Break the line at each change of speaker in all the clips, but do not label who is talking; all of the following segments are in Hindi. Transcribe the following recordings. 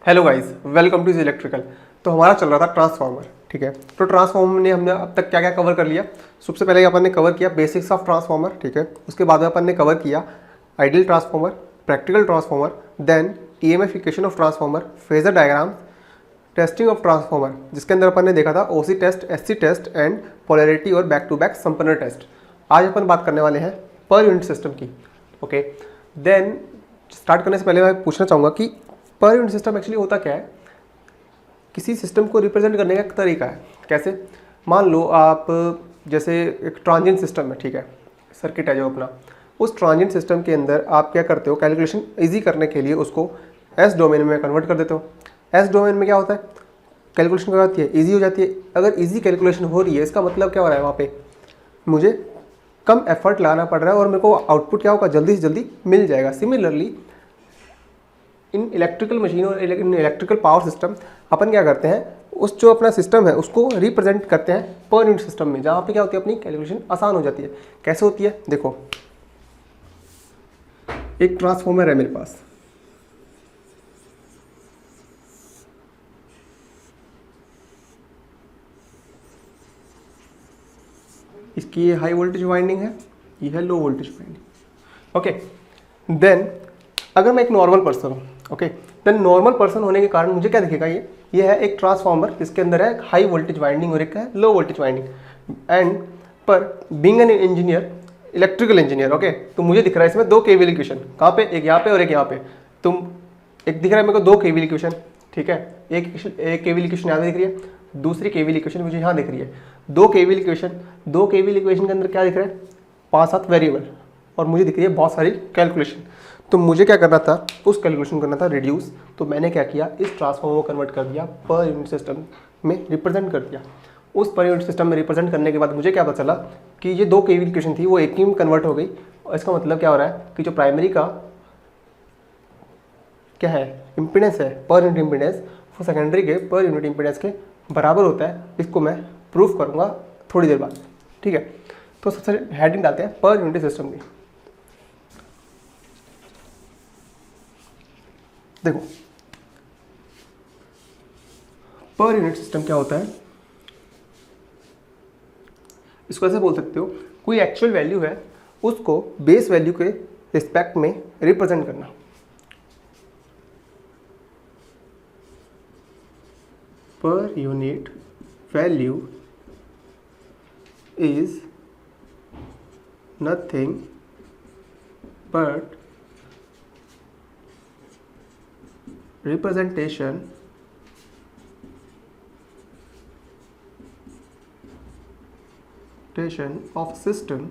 Hello guys, welcome to electrical. तो हमारा चल रहा था ट्रांसफार्मर, ठीक है। तो ट्रांसफार्मर में हमने अब तक क्या क्या कवर कर लिया। सबसे पहले अपन ने कवर किया बेसिक्स ऑफ ट्रांसफार्मर, ठीक है। उसके बाद में अपन ने कवर किया ideal transformer, practical transformer, then EMF equation of transformer, phasor diagram, testing of transformer, जिसके अंदर अपन ने देखा था OC test, SC test and polarity और back to back Sumpner test. आज अपन बात करने वाले हैं पर यूनिट सिस्टम की, ओके। देन स्टार्ट करने से पहले मैं पूछना चाहूँगा कि पर यूनिट सिस्टम एक्चुअली होता क्या है। किसी सिस्टम को रिप्रेजेंट करने का एक तरीका है। कैसे? मान लो आप जैसे एक ट्रांजिएंट सिस्टम है, ठीक है, सर्किट है जो अपना, उस ट्रांजिएंट सिस्टम के अंदर आप क्या करते हो, कैलकुलेशन इजी करने के लिए उसको एस डोमेन में कन्वर्ट कर देते हो। एस डोमेन में क्या होता है, कैलकुलेशन क्या होती है, ईजी हो जाती है। अगर ईजी कैलकुलेशन हो रही है, इसका मतलब क्या हो रहा है, वहाँ पे मुझे कम एफर्ट लगाना पड़ रहा है और मेरे को आउटपुट क्या होगा, जल्दी से जल्दी मिल जाएगा। सिमिलरली इन इलेक्ट्रिकल मशीन और इन इलेक्ट्रिकल पावर सिस्टम अपन क्या करते हैं, उस जो अपना सिस्टम है उसको रिप्रेजेंट करते हैं पर यूनिट सिस्टम में, जहाँ पे क्या होती है, अपनी कैलकुलेशन आसान हो जाती है। कैसे होती है, देखो एक ट्रांसफॉर्मर है मेरे पास, इसकी ये हाई वोल्टेज वाइंडिंग है, ये है low voltage winding, okay. Then अगर मैं एक नॉर्मल पर्सन हूँ, ओके, देन नॉर्मल पर्सन होने के कारण मुझे क्या दिखेगा, ये है एक ट्रांसफार्मर जिसके अंदर है हाई वोल्टेज वाइंडिंग और एक है लो वोल्टेज वाइंडिंग। एंड पर being an engineer, electrical engineer, okay, तो मुझे दिख रहा है इसमें दो केवीएल इक्वेशन, कहाँ पे, एक यहाँ पे और एक यहाँ पे। तुम एक दिख रहा है मेरे को दो केवीएल इक्वेशन, ठीक है, एक केवीएल इक्वेशन यहाँ दिख रही है, दूसरी केवीएल इक्वेशन मुझे यहाँ दिख रही है। दो केवीएल इक्वेशन के अंदर क्या दिख रहा है, 5-7 वेरिएबल, और मुझे दिख रही है बहुत सारी कैलकुलेशन। तो मुझे क्या करना था, उस कैलकुलेशन करना था रिड्यूस। तो मैंने क्या किया, इस ट्रांसफॉर्मर को कन्वर्ट कर दिया, पर यूनिट सिस्टम में रिप्रेजेंट कर दिया। उस पर यूनिट सिस्टम में रिप्रेजेंट करने के बाद मुझे क्या पता चला कि ये दो केवीएल इक्वेशन थी वो एक ही में कन्वर्ट हो गई। और इसका मतलब क्या हो रहा है कि जो प्राइमरी का क्या है, इम्पीडेंस है, पर यूनिट इम्पीडेंस, वो सेकेंडरी के पर यूनिट इम्पीडेंस के बराबर होता है। इसको मैं प्रूफ करूँगा थोड़ी देर बाद, ठीक है। तो सबसे हेडिंग डालते हैं पर यूनिट सिस्टम की। देखो पर यूनिट सिस्टम क्या होता है, इसको ऐसे बोल सकते हो, कोई एक्चुअल वैल्यू है उसको बेस वैल्यू के रिस्पेक्ट में रिप्रेजेंट करना। पर unit value is nothing but representation of system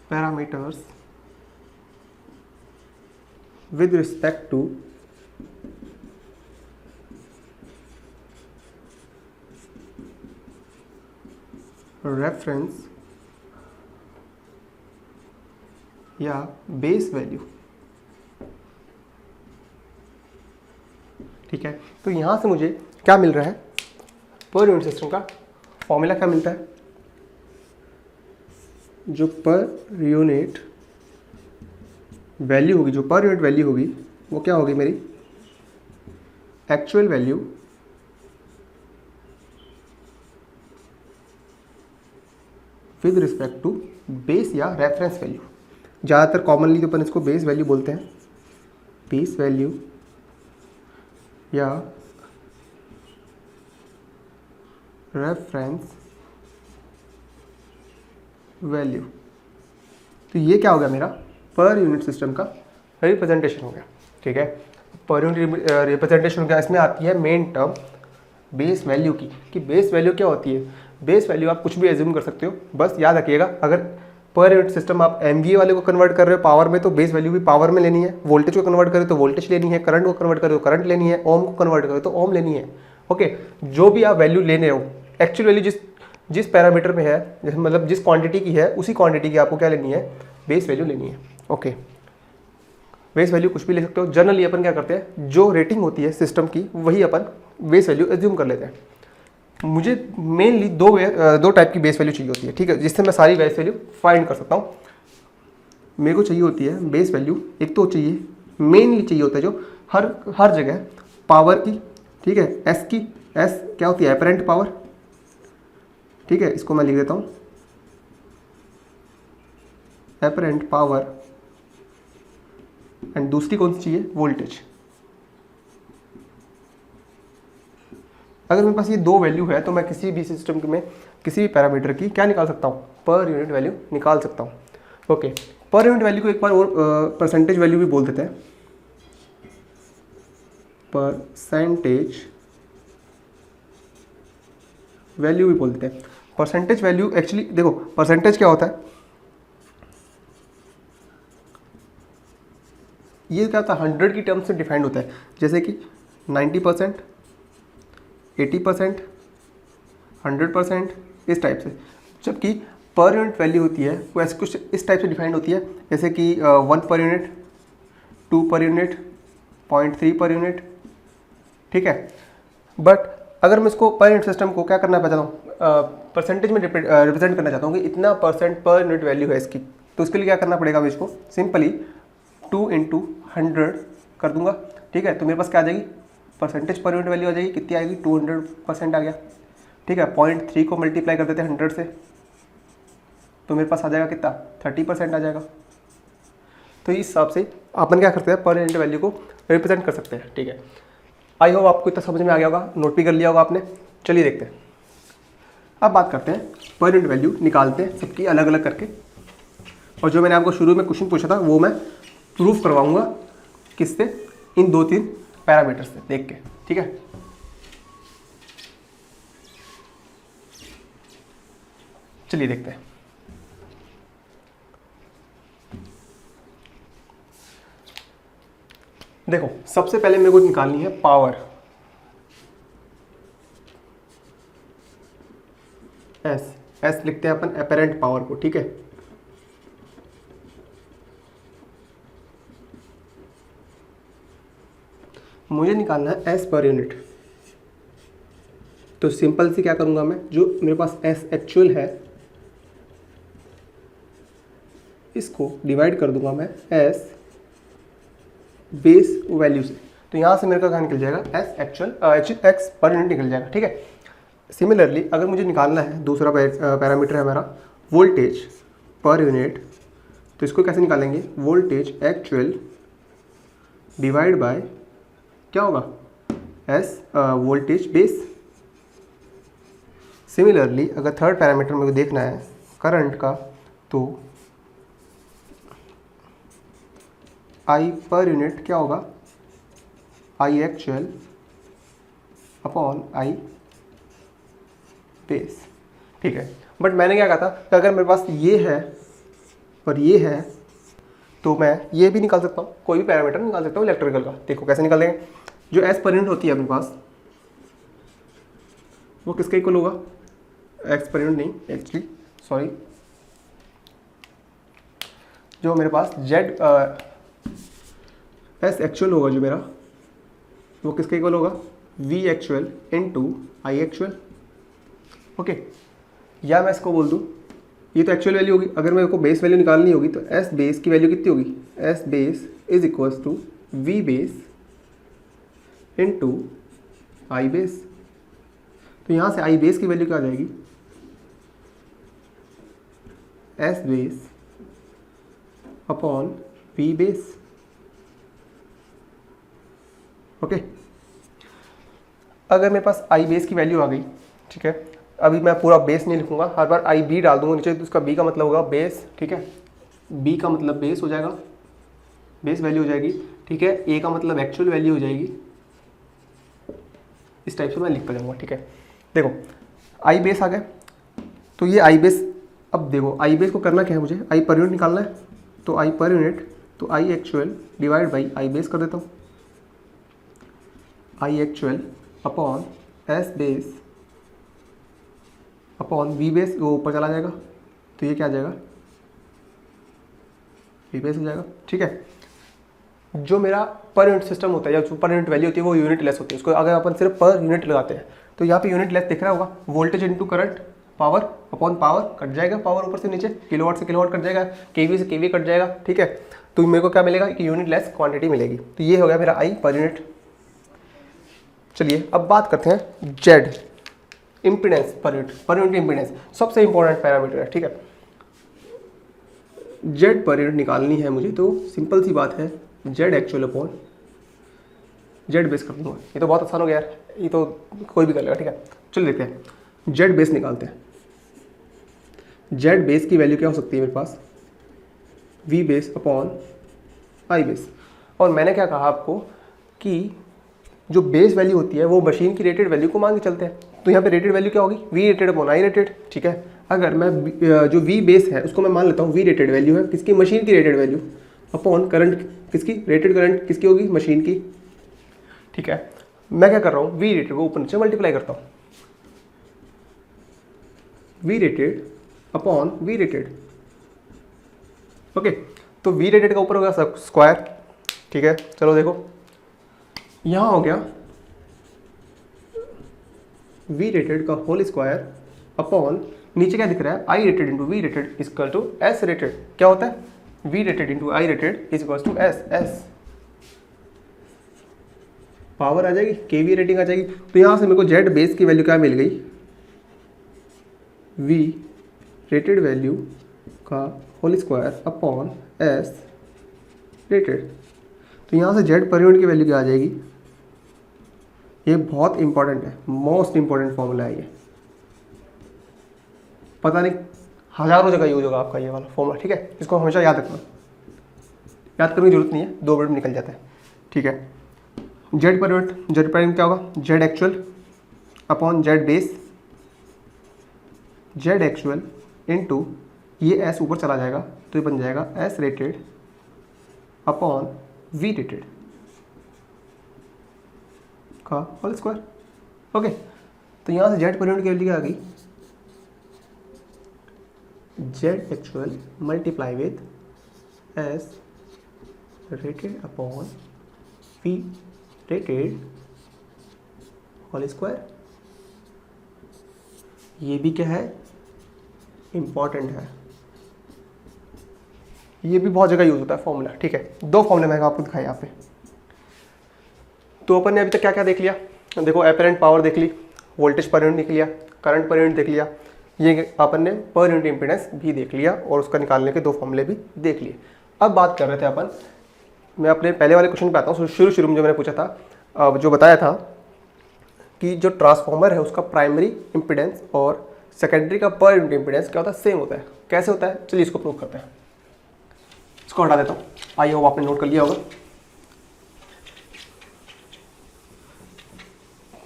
parameters with respect to reference या बेस वैल्यू, ठीक है। तो यहां से मुझे क्या मिल रहा है, पर यूनिट सिस्टम का फॉर्मूला क्या मिलता है, जो पर यूनिट वैल्यू होगी, जो पर यूनिट वैल्यू होगी वो क्या होगी, मेरी actual value with respect to base या रेफरेंस वैल्यू। ज़्यादातर कॉमनली तो अपन इसको बेस वैल्यू बोलते हैं, बेस वैल्यू या रेफरेंस वैल्यू। तो ये क्या हो गया, मेरा पर यूनिट सिस्टम का रिप्रेजेंटेशन हो गया, ठीक है। पर यूनिट रिप्रेजेंटेशन हो गया, इसमें आती है मेन टर्म बेस वैल्यू की, कि बेस वैल्यू क्या होती है। बेस वैल्यू आप कुछ भी एज्यूम कर सकते हो, बस याद रखिएगा, अगर पर यूनिट सिस्टम आप एमवीए वाले को कन्वर्ट कर रहे हो पावर में, तो बेस वैल्यू भी पावर में लेनी है। वोल्टेज को कन्वर्ट करें तो वोल्टेज लेनी है, करंट को कन्वर्ट करें तो करंट लेनी है, ओम को कन्वर्ट करें तो ओम लेनी है, ओके। जो भी आप वैल्यू लेने हो, एक्चुअल वैल्यू जिस पैरामीटर में है, मतलब जिस क्वांटिटी की है, उसी क्वांटिटी की आपको क्या लेनी है, बेस वैल्यू लेनी है, ओके। बेस वैल्यू कुछ भी ले सकते हो। जनरली अपन क्या करते हैं, जो रेटिंग होती है सिस्टम की वही अपन बेस वैल्यू एज्यूम कर लेते हैं। मुझे मेनली दो टाइप की बेस वैल्यू चाहिए होती है, ठीक है, जिससे मैं सारी बेस वैल्यू फाइंड कर सकता हूँ। मेरे को चाहिए होती है बेस वैल्यू, एक तो चाहिए मेनली चाहिए होता है जो हर जगह पावर की, ठीक है, एस की, एस क्या होती है एपरेंट पावर, ठीक है, इसको मैं लिख देता हूँ एपरेंट पावर, एंड दूसरी कौन सी चाहिए वोल्टेज। अगर मेरे पास ये दो वैल्यू है तो मैं किसी भी सिस्टम में किसी भी पैरामीटर की क्या निकाल सकता हूँ, पर यूनिट वैल्यू निकाल सकता हूँ। ओके, पर यूनिट वैल्यू को एक बार और परसेंटेज वैल्यू भी बोल देते हैं, परसेंटेज वैल्यू भी बोल देते हैं। परसेंटेज वैल्यू एक्चुअली देखो परसेंटेज क्या होता है, ये क्या होता है 100 की टर्म्स में डिफाइंड होता है, जैसे कि 90%, 80%, 100%, इस टाइप से। जबकि पर यूनिट वैल्यू होती है वो ऐसे कुछ इस टाइप से डिफाइंड होती है, जैसे कि 1 per unit, 2 per unit, 0.3 per unit, ठीक है। बट अगर मैं इसको पर यूनिट सिस्टम को क्या करना चाहता हूँ, परसेंटेज में रिप्रेजेंट करना चाहता हूँ कि इतना परसेंट पर यूनिट वैल्यू है इसकी, तो उसके लिए क्या करना पड़ेगा, मैं इसको सिंपली 2 × 100 कर दूंगा, ठीक है। तो मेरे पास क्या आ जाएगी, परसेंटेज पर यूनिट वैल्यू आ जाएगी, कितनी आएगी 200% आ गया, ठीक है। 0.3 को मल्टीप्लाई कर देते हैं 100 से, तो मेरे पास आ जाएगा कितना 30% आ जाएगा। तो इस हिसाब से अपन क्या करते हैं पर यूनिट वैल्यू को रिप्रेजेंट कर सकते हैं, ठीक है। आई होप आपको इतना समझ में आ गया होगा, नोट भी कर लिया होगा आपने। चलिए देखते हैं, अब बात करते हैं पर यूनिट वैल्यू निकालते हैं सबकी अलग अलग करके, और जो मैंने आपको शुरू में क्वेश्चन पूछा था वो मैं प्रूफ करवाऊंगा किससे, इन 2-3 पैरामीटर से देख के, ठीक है। चलिए देखते हैं। देखो सबसे पहले मेरे को निकालनी है पावर, एस लिखते हैं अपन एपरेंट पावर को, ठीक है। मुझे निकालना है एस पर यूनिट, तो सिंपल से क्या करूंगा मैं, जो मेरे पास एस एक्चुअल है इसको डिवाइड कर दूंगा मैं एस बेस वैल्यू से, तो यहाँ से मेरे का क्या निकल जाएगा S actual x per unit निकल जाएगा, ठीक है। सिमिलरली अगर मुझे निकालना है दूसरा पैरामीटर है हमारा वोल्टेज पर यूनिट, तो इसको कैसे निकालेंगे, वोल्टेज एक्चुअल डिवाइड बाय क्या होगा एस वोल्टेज बेस। सिमिलरली अगर थर्ड पैरामीटर मेरे को देखना है करंट का, तो आई पर यूनिट क्या होगा, आई एक्चुअल अपॉन आई बेस, ठीक है। बट मैंने क्या कहा था कि अगर मेरे पास ये है और ये है तो मैं ये भी निकाल सकता हूँ, कोई भी पैरामीटर निकाल सकता हूँ इलेक्ट्रिकल का। देखो कैसे निकाल देंगे, जो एस पर यूनिट होती है अपने पास वो किसके इक्वल होगा, एक्स पर यूनिट नहीं एक्चुअली सॉरी, जो मेरे पास जेड एस एक्चुअल होगा जो मेरा, वो किसके इक्वल होगा, V actual into I actual, okay. या मैं इसको बोल दूँ, ये तो एक्चुअल वैल्यू होगी, अगर मेरे को बेस वैल्यू निकालनी होगी तो एस बेस की वैल्यू कितनी होगी, S base is equals to V base into I base. तो यहाँ से आई बेस की वैल्यू क्या आ जाएगी, S base upon V base, okay. अगर मेरे पास आई बेस की वैल्यू आ गई, ठीक है, अभी मैं पूरा बेस नहीं लिखूंगा, हर बार आई बी डाल दूंगा नीचे, तो उसका बी का मतलब होगा बेस, ठीक है। बी का मतलब बेस हो जाएगा, बेस वैल्यू हो जाएगी, ठीक है। ए का मतलब एक्चुअल वैल्यू हो जाएगी, इस टाइप से मैं लिखता जाऊंगा, ठीक है। देखो आई बेस आ गए, तो ये आई बेस, अब देखो आई बेस को करना क्या है, मुझे आई पर यूनिट निकालना है, तो आई पर यूनिट, तो I actual divide by I base कर देता हूँ, I actual upon S base upon V base, वो ऊपर चला जाएगा, तो ये क्या आ जाएगा, वी बेस हो जाएगा, ठीक है। जो मेरा पर यूनिट सिस्टम होता है या जो पर यूनिट वैल्यू होती है वो यूनिट लेस होती है, उसको अगर अपन सिर्फ पर यूनिट लगाते हैं तो यहाँ पे यूनिट लेस दिख रहा होगा, voltage into current, power upon power cut जाएगा, पावर ऊपर से नीचे, किलोवाट से किलोवाट कट जाएगा, केवी से केवी कट जाएगा, ठीक है। तो मेरे को क्या मिलेगा, कि यूनिट लेस क्वांटिटी मिलेगी। तो ये हो गया मेरा आई पर यूनिट। चलिए अब बात करते हैं Z impedance per unit impedance सबसे इंपॉर्टेंट पैरामीटर है, ठीक है। जेड पर यूनिट निकालनी है मुझे, तो सिंपल सी बात है, Z actual upon Z base कर दूंगा। ये तो बहुत आसान हो गया यार, ये तो कोई भी कर लेगा, ठीक है। चल लेते हैं जेड बेस निकालते हैं। जेड बेस की वैल्यू क्या हो सकती है मेरे पास, V base upon I base. और मैंने क्या कहा आपको कि जो बेस वैल्यू होती है वो मशीन की रेटेड वैल्यू को मान के चलते हैं। तो यहाँ पे रेटेड वैल्यू क्या होगी, V rated upon I rated, ठीक है। अगर मैं जो वी बेस है उसको मैं मान लेता हूँ वी रेटेड वैल्यू है किसकी, मशीन की रेटेड वैल्यू, अपॉन करंट किसकी, रेटेड करंट किसकी होगी, मशीन की, ठीक है। मैं क्या कर रहा हूँ, वी रेटेड को ऊपर नीचे मल्टीप्लाई करता हूँ, V rated upon V rated, okay. तो वी रेटेड का ऊपर होगा स्क्वायर, ठीक है। चलो देखो यहाँ हो गया वी रेटेड का होल स्क्वायर अपॉन नीचे क्या दिख रहा है, I rated into V rated equal to S rated. क्या होता है, V rated into I rated equal to S, S power आ जाएगी, केवी रेटिंग आ जाएगी। तो यहाँ से मेरे को जेड बेस की वैल्यू क्या मिल गई, वी रेटेड वैल्यू का whole square upon S rated. तो यहाँ से जेड पर यूनिट की वैल्यू क्या आ जाएगी, ये बहुत इंपॉर्टेंट है, मोस्ट इंपॉर्टेंट फॉर्मूला है ये, पता नहीं हज़ारों जगह यूज होगा आपका ये वाला फॉर्मूला, ठीक है। इसको हमेशा याद रखना, याद करने की जरूरत नहीं है, 2 मिनट में निकल जाता है, ठीक है। जेड पर यूनिट, जेड पर यूनिट क्या होगा, Z actual upon Z base, Z actual into ये एस ऊपर चला जाएगा तो ये बन जाएगा S rated upon V rated का होल स्क्वायर, ओके। तो यहाँ से जेड पर यूनिट की वैल्यू क्या आ गई, Z actual multiply with S rated upon V rated whole square. ये भी क्या है, इंपॉर्टेंट है, ये भी बहुत जगह यूज होता है फॉर्मूला, ठीक है। 2 फॉर्मूले मैंने आपको दिखाए यहाँ पे। तो अपन ने अभी तक क्या क्या देख लिया, देखो एपरेंट पावर देख ली, वोल्टेज पर यूनिट देख लिया, करंट पर यूनिट देख लिया, ये अपन ने पर यूनिट इम्पीडेंस भी देख लिया और उसका निकालने के 2 फॉर्मूले भी देख लिए। अब बात कर रहे थे अपन, मैं अपने पहले वाले क्वेश्चन पे आता हूँ। शुरू में जो मैंने पूछा था, जो बताया था कि जो ट्रांसफॉर्मर है उसका प्राइमरी इम्पीडेंस और सेकेंडरी का पर यूनिट इम्पीडेंस क्या होता है, सेम होता है। कैसे होता है, चलिए इसको प्रूव करते हैं। इसको हटा देता हूँ, आई होप आपने नोट कर लिया होगा,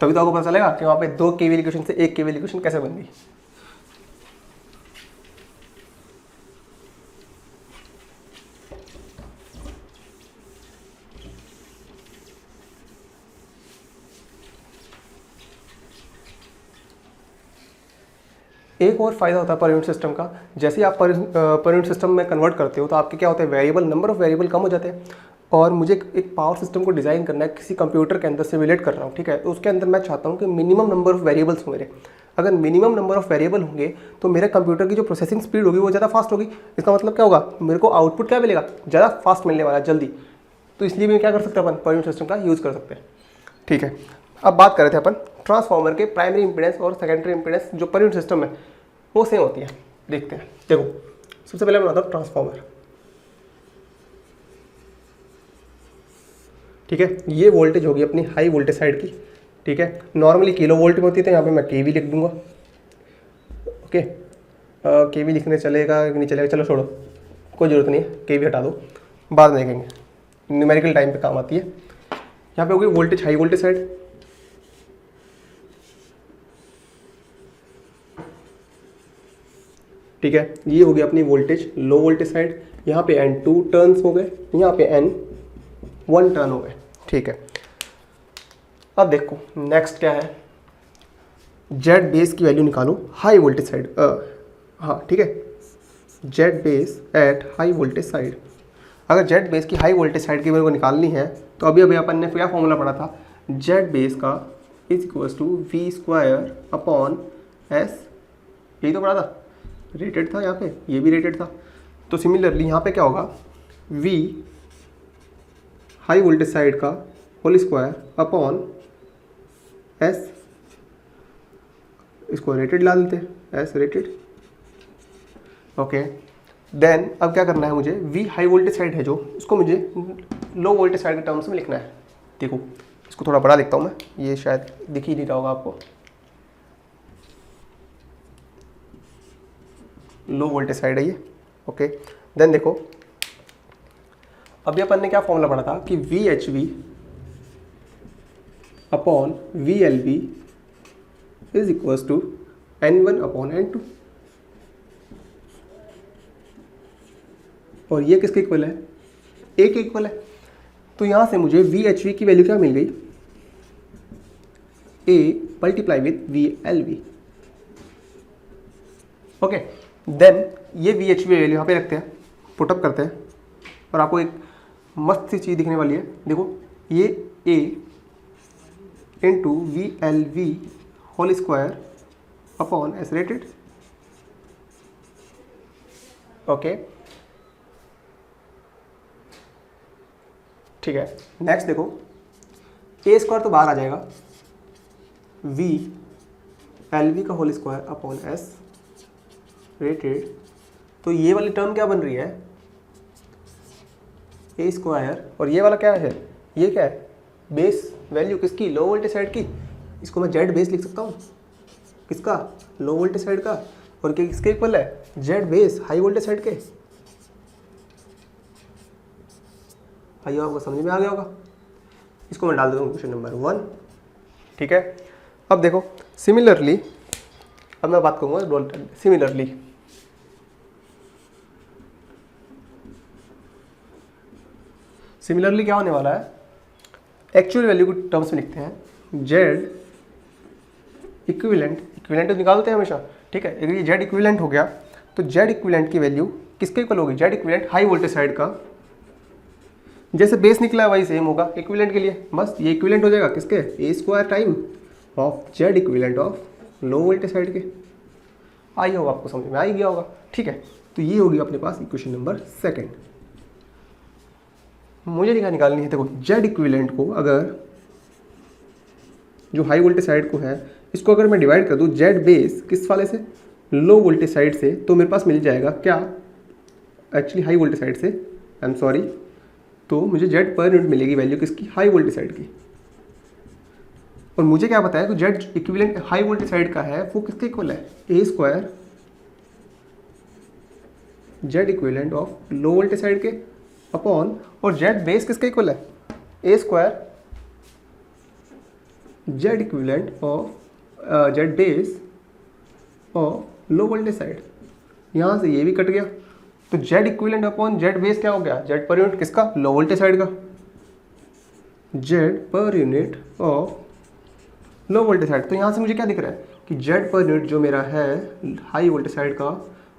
तभी तो आपको पता चलेगा कि वहाँ पे 2 केवी इक्वेशन से 1 केवी इक्वेशन कैसे बन गई। एक और फायदा होता है पर यूनिट सिस्टम का, जैसे ही आप पर यूनिट सिस्टम में कन्वर्ट करते हो तो आपके क्या होता है, वेरिएबल, नंबर ऑफ वेरिएबल कम हो जाते हैं। और मुझे एक पावर सिस्टम को डिज़ाइन करना है, किसी कंप्यूटर के अंदर सिमुलेट कर रहा हूँ, ठीक है। तो उसके अंदर मैं चाहता हूँ कि मिनिमम नंबर ऑफ वेरिएबल्स हो मेरे। अगर मिनिमम नंबर ऑफ वेरिएबल होंगे तो मेरे कंप्यूटर की जो प्रोसेसिंग स्पीड होगी वो ज़्यादा फास्ट होगी। इसका मतलब क्या होगा, मेरे को आउटपुट क्या मिलेगा, ज़्यादा फास्ट मिलने वाला है, जल्दी। तो इसलिए भी क्या कर सकते हैं अपन, पर यूनिट सिस्टम का यूज़ कर सकते हैं, ठीक है। अब बात कर रहे थे अपन ट्रांसफॉर्मर के प्राइमरी इंपीडेंस और सेकेंडरी इंपीडेंस जो पर यूनिट सिस्टम है वो सेम होती है। देखते हैं, देखो सबसे पहले मैं बनाता हूँ ट्रांसफॉर्मर, ठीक है। ये वोल्टेज होगी अपनी हाई वोल्टेज साइड की, ठीक है। नॉर्मली किलो वोल्ट में होती है तो यहाँ पे मैं केवी लिख दूंगा, ओके। केवी लिखने चलेगा कि नहीं चलेगा, चलो छोड़ो, कोई ज़रूरत नहीं है, केवी हटा दो, बाद में देखेंगे, न्यूमेरिकल टाइम पे काम आती है। यहाँ पे होगी वोल्टेज हाई वोल्टेज साइड, ठीक है। ये हो गया अपनी वोल्टेज लो वोल्टेज साइड, यहाँ पे N2 टर्न्स हो गए, यहाँ पे N1 टर्न हो गए, ठीक है। अब देखो नेक्स्ट क्या है, जेड बेस की वैल्यू निकालो हाई वोल्टेज साइड, हाँ ठीक है, Z base at high voltage side. अगर जेड बेस की हाई वोल्टेज साइड की मेरे को निकालनी है तो अभी अपन ने क्या फॉर्मूला पढ़ा था, जेड बेस का is equals to V square upon S यही तो पढ़ा था, रेटेड था यहाँ पे, ये भी रेटेड था। तो सिमिलरली यहाँ पे क्या होगा, V हाई वोल्टेज साइड का होल स्क्वायर अपॉन S, इसको रेटेड ला देते हैं, S रेटेड। ओके, देन अब क्या करना है मुझे, V हाई वोल्टेज साइड है जो, उसको मुझे लो वोल्टेज साइड के टर्म्स में लिखना है। देखो इसको थोड़ा बड़ा लिखता हूँ मैं, ये शायद दिख ही नहीं रहा होगा आपको। लो वोल्टेज साइड है ये। ओके, देन देखो अभी अपन ने क्या फॉर्मूला पढ़ा था कि VHV upon VLB is equals to N1 upon N2, और ये किसके इक्वल है, A के इक्वल है। तो यहां से मुझे VHV की वैल्यू क्या मिल गई, A multiply with VLB। Okay, then ये VHV वैल्यू यहाँ पे रखते हैं, पुटअप करते हैं, और आपको एक मस्त सी चीज़ दिखने वाली है। देखो ये A into VLV whole square upon S rated. Okay, ठीक है। नेक्स्ट देखो A स्क्वायर तो बाहर आ जाएगा, VLV का whole square upon S rated. तो ये वाली टर्म क्या बन रही है, A स्क्वायर, और ये वाला क्या है, ये क्या है, बेस वैल्यू किसकी, लो वोल्टेज साइड की। इसको मैं जेड बेस लिख सकता हूँ, किसका, लो वोल्टेज साइड का, और किसके इक्वल है, Z base high voltage side के। भाई आपको समझ में आ गया होगा। इसको मैं डाल देता हूँ क्वेश्चन नंबर 1। ठीक है, अब देखो सिमिलरली, अब मैं बात करूँगा सिमिलरली। सिमिलरली क्या होने वाला है, एक्चुअल वैल्यू को टर्म्स में लिखते हैं, जेड इक्विवेलेंट, इक्विवेलेंट तो निकालते हैं हमेशा, ठीक है। अगर ये जेड इक्विवेलेंट हो गया तो जेड इक्विवेलेंट की वैल्यू किसके इक्वल होगी, Z equivalent high voltage side का, जैसे बेस निकला है वही सेम होगा इक्विवेलेंट के लिए, बस ये इक्विवेलेंट हो जाएगा किसके, A square time of Z equivalent of low voltage side के। आई होगा, आपको समझ में आ ही गया होगा। ठीक है, तो ये होगी अपने पास इक्वेशन नंबर 2। मुझे निकालनी है, देखो जेड इक्विवेलेंट को, अगर जो हाई वोल्टेज साइड को है, इसको अगर मैं डिवाइड कर दूं जेड बेस किस वाले से, लो वोल्टेज साइड से, तो मेरे पास मिल जाएगा क्या, एक्चुअली हाई वोल्टेज साइड से, आई एम सॉरी, तो मुझे जेड पर यूनिट मिलेगी वैल्यू किसकी, हाई वोल्टेज साइड की। और मुझे क्या पता है कि Z equivalent high voltage side का है वो किसके इक्वल है, A square Z equivalent of low voltage side के अपॉन, और जेड बेस किसके इक्वल है, A square Z equivalent of Z base of low voltage side. यहाँ से ये भी कट गया, तो Z equivalent upon Z base क्या हो गया, जेड पर यूनिट किसका, लो वोल्टेज साइड का, जेड पर unit of low voltage side. तो यहाँ से मुझे क्या दिख रहा है कि जेड पर यूनिट जो मेरा है हाई वोल्टेज साइड का,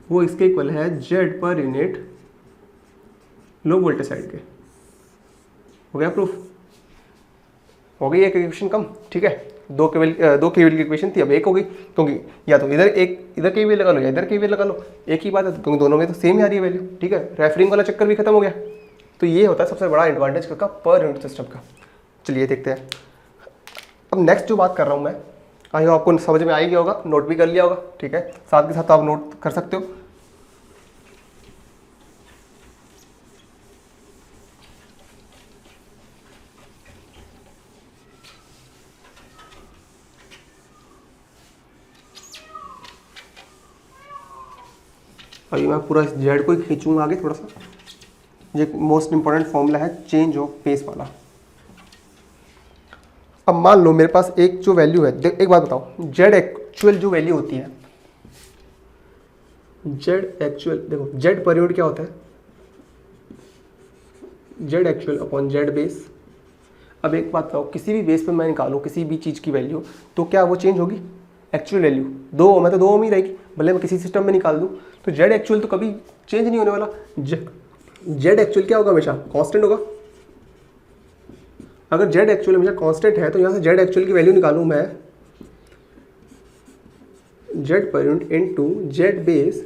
वो इसके इक्वल है जेड पर यूनिट लो वोल्टेज साइड के। हो गया प्रूफ, हो गई एक इक्वेशन कम। ठीक है, दो केवल की इक्वेशन थी, अब एक हो गई, क्योंकि या तो इधर केवीएल लगा लो या इधर केवीएल लगा लो, एक ही बात है, क्योंकि दोनों में तो सेम ही आ रही है वैल्यू। ठीक है, रेफरिंग वाला चक्कर भी खत्म हो गया। तो ये होता है सबसे बड़ा एडवांटेज का पर यूनिट सिस्टम का। चलिए देखते हैं अब नेक्स्ट जो बात कर रहा हूँ मैं, आई होप आपको समझ में आ ही गया होगा, नोट भी कर लिया होगा। ठीक है, साथ के साथ आप नोट कर सकते हो। अभी मैं पूरा जेड को ही खींचूंगा आगे थोड़ा सा। ये मोस्ट इंपॉर्टेंट फॉर्मूला है चेंज ऑफ बेस वाला। अब मान लो मेरे पास एक जो वैल्यू है, एक बात बताओ, जेड एक्चुअल जो वैल्यू होती है, जेड एक्चुअल, देखो जेड पर यूनिट क्या होता है, Z actual upon Z base. अब एक बात बताओ, किसी भी बेस पे मैं निकालूं किसी भी चीज़ की वैल्यू, तो क्या वो चेंज होगी, एक्चुअल वैल्यू 2 ओम है तो 2 ओम ही रहेगी, भले मैं किसी सिस्टम में निकाल दूं। तो जेड एक्चुअल तो कभी चेंज नहीं होने वाला। जेड एक्चुअल क्या होगा, हमेशा कांस्टेंट होगा। अगर जेड एक्चुअल हमेशा कांस्टेंट है, तो यहाँ से जेड एक्चुअल की वैल्यू निकालूं मैं, Z per unit into Z base,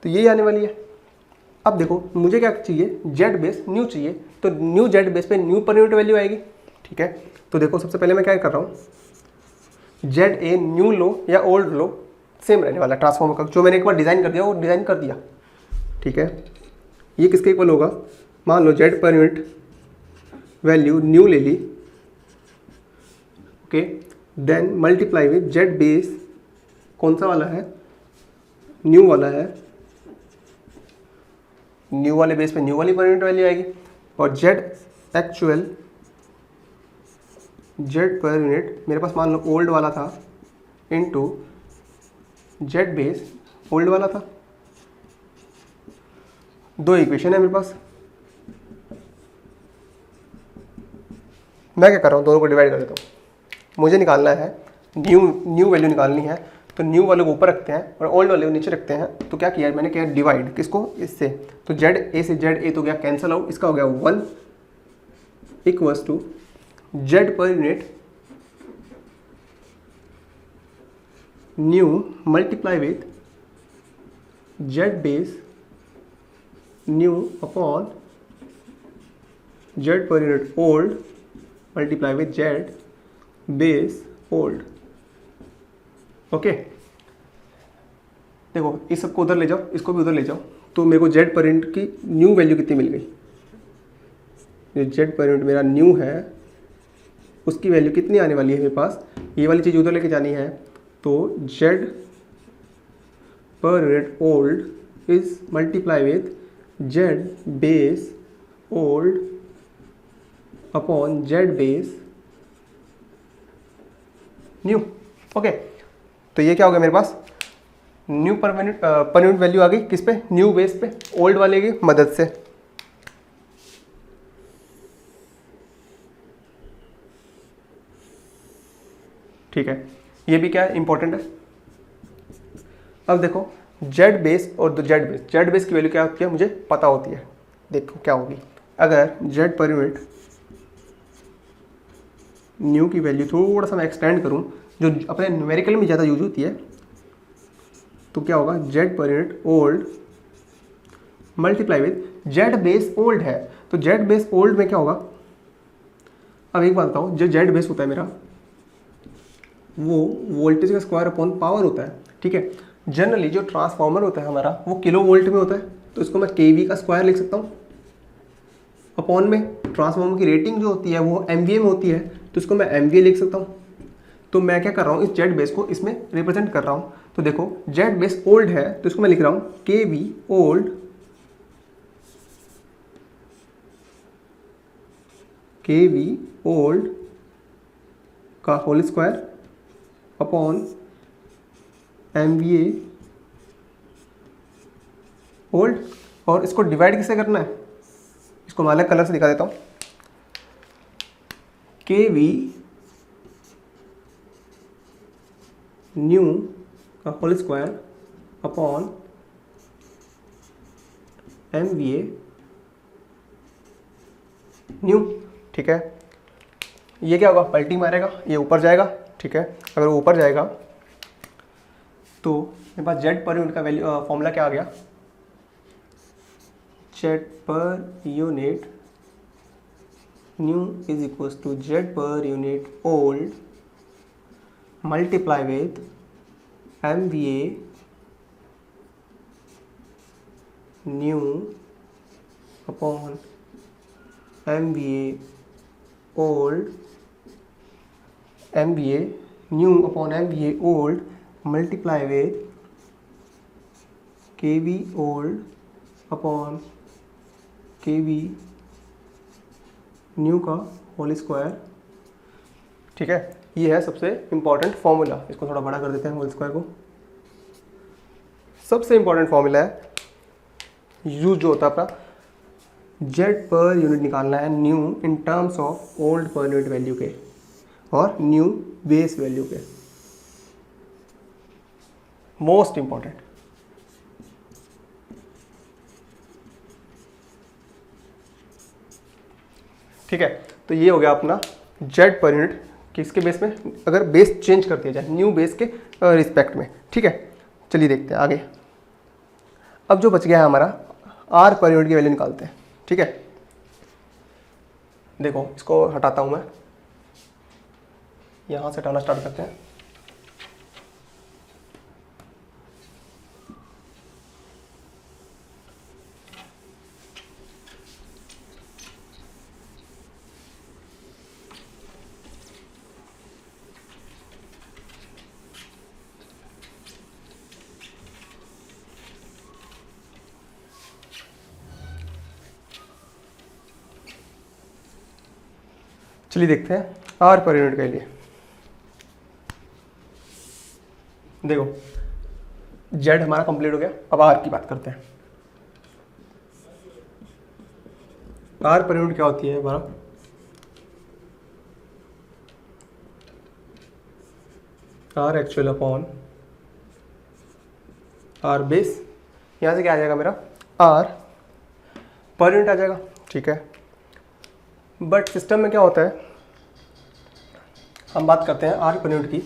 तो यही आने वाली है। अब देखो मुझे क्या चाहिए, जेड बेस न्यू चाहिए, तो न्यू जेड बेस पे न्यू पर यूनिट वैल्यू आएगी। ठीक है, तो देखो सबसे पहले मैं क्या कर रहा हूँ, जेड ए न्यू लो या ओल्ड लो सेम रहने वाला ट्रांसफॉर्मर का, जो मैंने एक बार डिज़ाइन कर दिया वो डिज़ाइन कर दिया। ठीक है, ये किसके इक्वल होगा, मान लो जेड पर यूनिट वैल्यू न्यू ले ली, okay, then multiply with Z base, कौन सा वाला है, न्यू वाला है, न्यू वाले बेस पे न्यू वाली पर यूनिट वैल्यू आएगी, और Z actual, Z per unit मेरे पास मान लो ओल्ड वाला था इनटू जेड बेस ओल्ड वाला था। दो इक्वेशन है मेरे पास, मैं क्या कर रहा हूँ, दोनों को डिवाइड कर देता हूँ। मुझे निकालना है न्यू वैल्यू निकालनी है, तो न्यू वाले को ऊपर रखते हैं और ओल्ड वाले को नीचे रखते हैं। तो क्या किया मैंने, किया डिवाइड, किसको, इससे, तो जेड ए से जेड ए तो गया कैंसिल आउट, इसका हो गया 1 इक्वल्स टू जेड पर unit new multiply with Z base new upon Z पर unit old multiply with Z base old. Okay, देखो इस सबको उधर ले जाओ, इसको भी उधर ले जाओ, तो मेरे को जेड पर यूनिट की न्यू वैल्यू कितनी मिल गई, जो जेड पर यूनिट मेरा न्यू है उसकी वैल्यू कितनी आने वाली है मेरे पास, ये वाली चीज़ उधर लेके जानी है, तो जेड पर unit old is multiply with Z base old upon Z base new. Okay, तो ये क्या हो गया मेरे पास, न्यू पर यूनिट वैल्यू आ गई किस पे, न्यू बेस पे ओल्ड वाले की मदद से। ठीक है, ये भी क्या है, इंपॉर्टेंट है। अब देखो जेड बेस और जेड बेस की वैल्यू क्या होती है मुझे पता होती है। देखो क्या होगी, अगर जेड पर यूनिट न्यू की वैल्यू थोड़ा सा मैं एक्सटेंड करूं, जो अपने न्यूमेरिकल में ज़्यादा यूज होती है, तो क्या होगा, जेड पर unit old multiply with Z base old है, तो जेड बेस ओल्ड में क्या होगा, अब एक बात बताओ, जो जेड बेस होता है मेरा वो वोल्टेज का स्क्वायर अपॉन पावर होता है। ठीक है, जनरली जो ट्रांसफॉर्मर होता है हमारा वो किलो वोल्ट में होता है, तो इसको मैं केवी का स्क्वायर लिख सकता हूँ, अपॉन में ट्रांसफॉर्मर की रेटिंग जो होती है वो एमवीए में होती है, तो इसको मैं एमवीए लिख सकता हूँ। तो मैं क्या कर रहा हूँ, इस जेड बेस को इसमें रिप्रेजेंट कर रहा हूँ। तो देखो जेड बेस ओल्ड है तो इसको मैं लिख रहा हूँ K V old, K V old का whole square upon MVA old, और इसको डिवाइड किससे करना है, इसको मैं अलग कलर से दिखा देता हूँ, के वी न्यू का whole square upon MVA new. ठीक है, ये क्या होगा, पलटी मारेगा, ये ऊपर जाएगा। ठीक है, अगर वो ऊपर जाएगा तो मेरे पास जेड पर यूनिट का वैल्यू फॉर्मूला क्या आ गया, जेड पर unit new is equals to Z पर unit old multiply with MVA new upon MVA old, MVA new upon MVA old multiply with KV old upon KV new का होल स्क्वायर। ठीक है, ये है सबसे इंपॉर्टेंट फॉर्मूला, इसको थोड़ा बड़ा कर देते हैं होल स्क्वायर को। सबसे इंपॉर्टेंट फॉर्मूला है यूज जो होता है अपना, जेड पर यूनिट निकालना है new in terms of old पर यूनिट वैल्यू के और न्यू बेस वैल्यू के, मोस्ट इंपॉर्टेंट। ठीक है, तो ये हो गया अपना जेड पर यूनिट किसके बेस में, अगर बेस चेंज कर दिया जाए न्यू बेस के रिस्पेक्ट में, ठीक है। चलिए देखते हैं आगे। अब जो बच गया है हमारा आर पर यूनिट की वैल्यू निकालते हैं, ठीक है। देखो इसको हटाता हूँ मैं, यहाँ से हटाना स्टार्ट करते हैं। चलिए देखते हैं आर पर यूनिट के लिए। देखो जेड हमारा कंप्लीट हो गया, अब आर की बात करते हैं। आर पर यूनिट क्या होती है हमारा, R actual upon R base. यहाँ से क्या आ जाएगा मेरा, आर पर यूनिट आ जाएगा, ठीक है। बट सिस्टम में क्या होता है, हम बात करते हैं आर पर यूनिट की।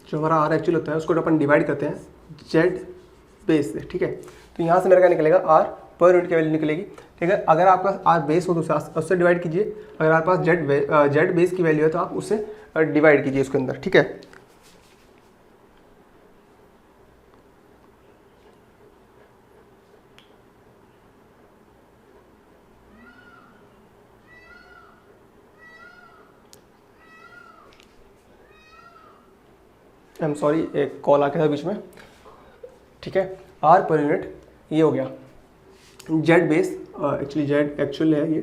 जो हमारा आर एक्चुअल होता है उसको अपन डिवाइड करते हैं जेड बेस से, ठीक है। तो यहाँ से मेरा क्या निकलेगा, आर पर यूनिट की वैल्यू निकलेगी, ठीक है। अगर आपका आर बेस हो तो उससे डिवाइड कीजिए, अगर आपके पास जेड बेस की वैल्यू है तो आप उससे डिवाइड कीजिए उसके अंदर, ठीक है। आई एम सॉरी, एक कॉल आ गया था बीच में, ठीक है। आर पर यूनिट ये हो गया Z base, actually Z actual है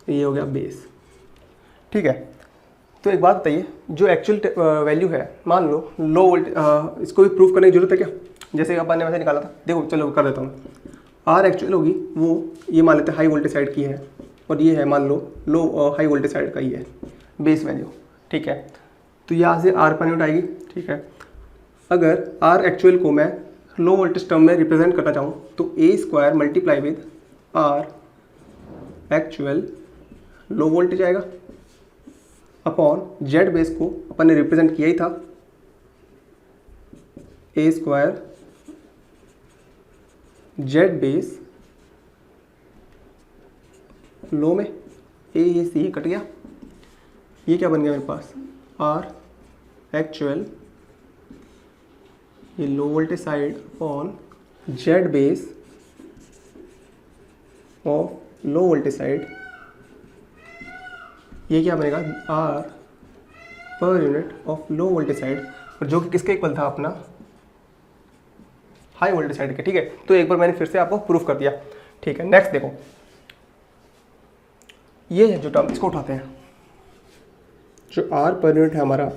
ये हो गया बेस, ठीक है। तो एक बात बताइए, जो एक्चुअल वैल्यू है, मान लो लो वोल्टेज, इसको भी प्रूफ करने की जरूरत है क्या, जैसे अपन ने वैसे निकाला था। देखो चलो कर देता हूँ, आर एक्चुअल होगी वो, ये मान लेते हैं हाई वोल्टेज साइड की है, और ये है मान लो लो हाई वोल्टेज साइड का ही है बेस वैल्यू, ठीक है। तो यहाँ से आर पर यूनिट आएगी, ठीक है। अगर आर एक्चुअल को मैं लो वोल्टेज टर्म में रिप्रेजेंट करना चाहूँ तो A square multiply with R actual low voltage आएगा अपॉन जेड बेस को अपन ने रिप्रेजेंट किया ही था, A square Z base low में, ए सी कट गया, ये क्या बन गया मेरे पास, आर एक्चुअल ये low voltage side on Z base of low voltage side, ये क्या बनेगा, R per unit of low voltage side, और जो कि किसका इक्वल था, अपना हाई वोल्टेज साइड के, ठीक है। तो एक बार मैंने फिर से आपको प्रूफ कर दिया, ठीक है। नेक्स्ट देखो, ये है जो टर्म, इसको उठाते हैं। जो आर पर यूनिट है हमारा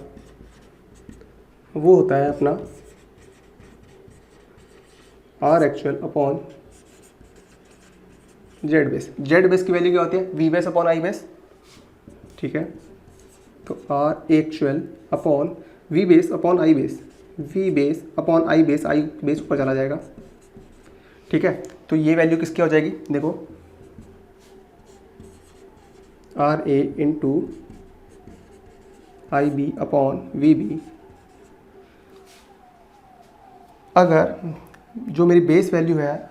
वो होता है अपना R actual upon Z base. Z base की वैल्यू क्या होती है, V base upon I base, ठीक है। तो R actual upon V base upon I base, V base upon I base ऊपर चला जाएगा, ठीक है। तो ये वैल्यू किसकी हो जाएगी, देखो R A into I B upon V B. अगर जो मेरी बेस वैल्यू है,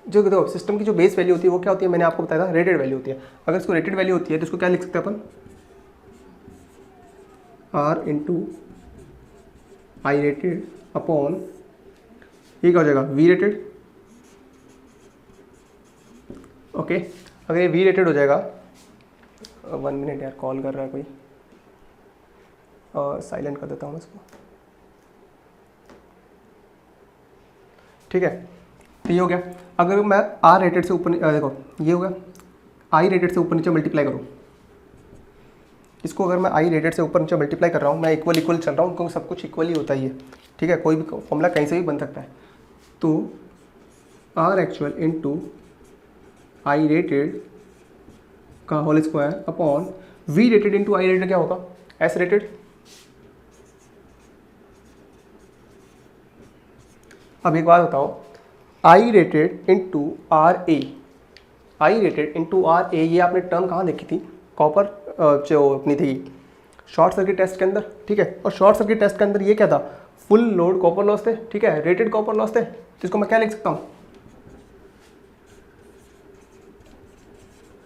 जो देखो सिस्टम की जो बेस वैल्यू होती है वो क्या होती है, मैंने आपको बताया था रेटेड वैल्यू होती है। अगर इसको रेटेड वैल्यू होती है तो इसको क्या लिख सकते हैं अपन, R into I rated upon ये क्या हो जाएगा, वी रेटेड, ओके। अगर ये वी रेटेड हो जाएगा, 1 मिनट यार कॉल कर रहा है कोई, साइलेंट कर देता हूँ मैं इसको, ठीक है। तो ये हो गया। अगर मैं आर रेटेड से ऊपर, देखो ये हो गया, आई रेटेड से ऊपर नीचे मल्टीप्लाई करूँ इसको, अगर मैं आई रेटेड से ऊपर नीचे मल्टीप्लाई कर रहा हूँ, मैं इक्वल चल रहा हूँ क्योंकि सब कुछ इक्वल ही होता ही है, ठीक है। कोई भी फॉर्मूला कहीं से भी बन सकता है। तो R actual into I rated का whole square upon V rated into I rated क्या होगा, एस रेटेड। अब एक बात बताओ, I rated into R A, I rated into R A, ये आपने टर्म कहाँ देखी थी, कॉपर जो अपनी थी शॉर्ट सर्किट टेस्ट के अंदर, ठीक है। और शॉर्ट सर्किट टेस्ट के अंदर ये क्या था, फुल लोड कॉपर लॉस थे, ठीक है, रेटेड कॉपर लॉस थे। जिसको मैं क्या लिख सकता हूँ,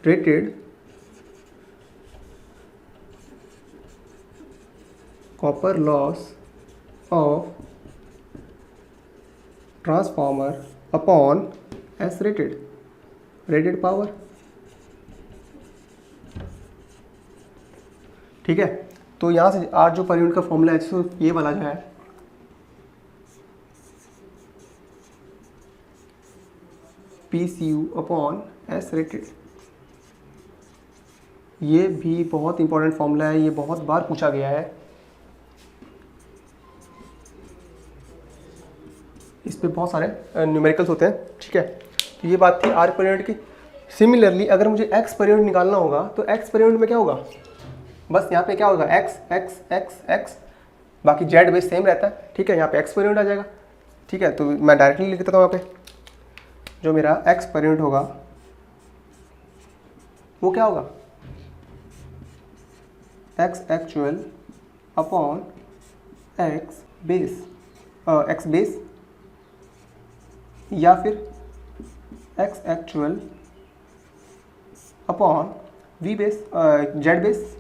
rated copper loss of transformer upon S rated, rated power, ठीक है। तो यहाँ से आर जो पर यूनिट का फॉर्मूला है, तो ये वाला जो है PCU अपॉन एस रेटेड, ये भी बहुत इंपॉर्टेंट फॉर्मूला है, ये बहुत बार पूछा गया है, इस पे बहुत सारे न्यूमेरिकल्स होते हैं, ठीक है। तो ये बात थी आर पर यूनिट की। सिमिलरली अगर मुझे एक्स पर यूनिट निकालना होगा तो एक्स पर यूनिट में क्या होगा, बस यहाँ पे क्या होगा एक्स एक्स एक्स एक्स, बाकी जेड बेस सेम रहता है, ठीक है। यहाँ पे एक्स पर यूनिट आ जाएगा, ठीक है। तो मैं डायरेक्टली लिख देता हूँ यहाँ पे, जो मेरा एक्स पर यूनिट होगा वो क्या होगा, x actual upon x base, x base या फिर x actual upon V base, Z base,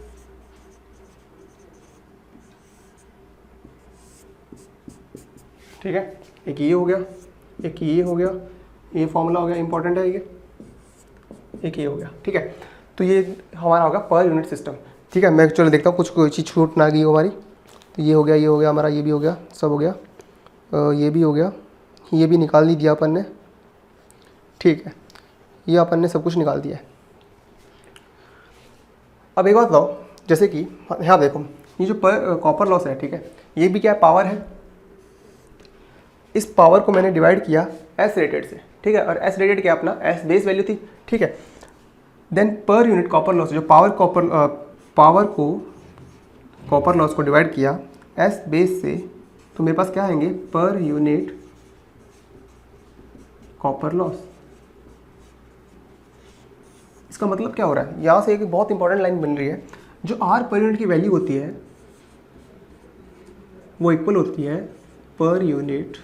ठीक है। एक ये हो गया, एक ये हो गया, ये फॉर्मूला हो गया, इंपॉर्टेंट है ये, एक ये हो गया, ठीक है। तो ये हमारा होगा पर यूनिट सिस्टम, ठीक है। मैं चलो देखता हूँ कुछ कोई चीज़ छूट ना गई हो हमारी। तो ये हो गया, ये हो गया हमारा, ये भी हो गया, सब हो गया, ये भी हो गया, ये भी निकाल नहीं दिया अपन ने, ठीक है। ये अपन ने सब कुछ निकाल दिया है। अब एक बात बताओ, जैसे कि यहाँ देखो, ये जो कॉपर लॉस है, ठीक है, ये भी क्या है, पावर है। इस पावर को मैंने डिवाइड किया एस रेटेड से, ठीक है। और एस रेटेड क्या अपना एस बेस वैल्यू थी, ठीक है। Then per unit copper loss, जो पावर को कॉपर लॉस को डिवाइड किया एस बेस से, तो मेरे पास क्या आएंगे, पर यूनिट कॉपर लॉस। इसका मतलब क्या हो रहा है, यहाँ से एक बहुत इंपॉर्टेंट लाइन बन रही है, जो आर पर यूनिट की वैल्यू होती है वो इक्वल होती है पर unit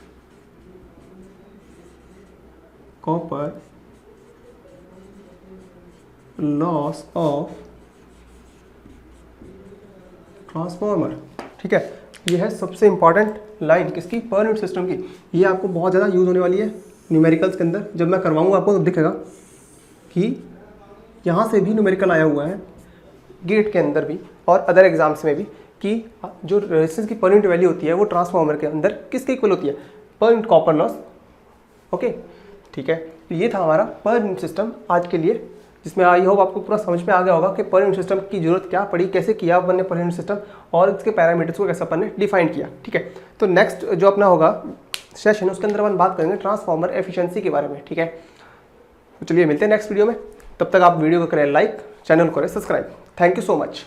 copper loss of transformer, ठीक है। ये है सबसे इंपॉर्टेंट लाइन किसकी, पर यूनिट सिस्टम की। ये आपको बहुत ज़्यादा यूज़ होने वाली है न्यूमेरिकल्स के अंदर। जब मैं करवाऊंगा आपको तो दिखेगा कि यहाँ से भी न्यूमेरिकल आया हुआ है, गेट के अंदर भी और अदर एग्जाम्स में भी, कि जो रेजिस्टेंस की पर यूनिट वैल्यू होती है वो ट्रांसफॉर्मर के अंदर किसके इक्वल होती है, पर यूनिट कॉपर लॉस, ओके, ठीक है। तो ये था हमारा पर यूनिट सिस्टम आज के लिए, जिसमें आई होप आपको पूरा समझ में आ गया होगा कि पर यूनिट सिस्टम की जरूरत क्या पड़ी, कैसे किया अपन ने पर यूनिट सिस्टम, और इसके पैरामीटर्स को कैसे अपन ने डिफाइन किया, ठीक है। तो नेक्स्ट जो अपना होगा सेशन, उसके अंदर अपन बात करेंगे ट्रांसफॉर्मर एफिशिएंसी के बारे में, ठीक है। तो चलिए मिलते हैं नेक्स्ट वीडियो में, तब तक आप वीडियो को करें लाइक, चैनल को करें subscribe. Thank you so much.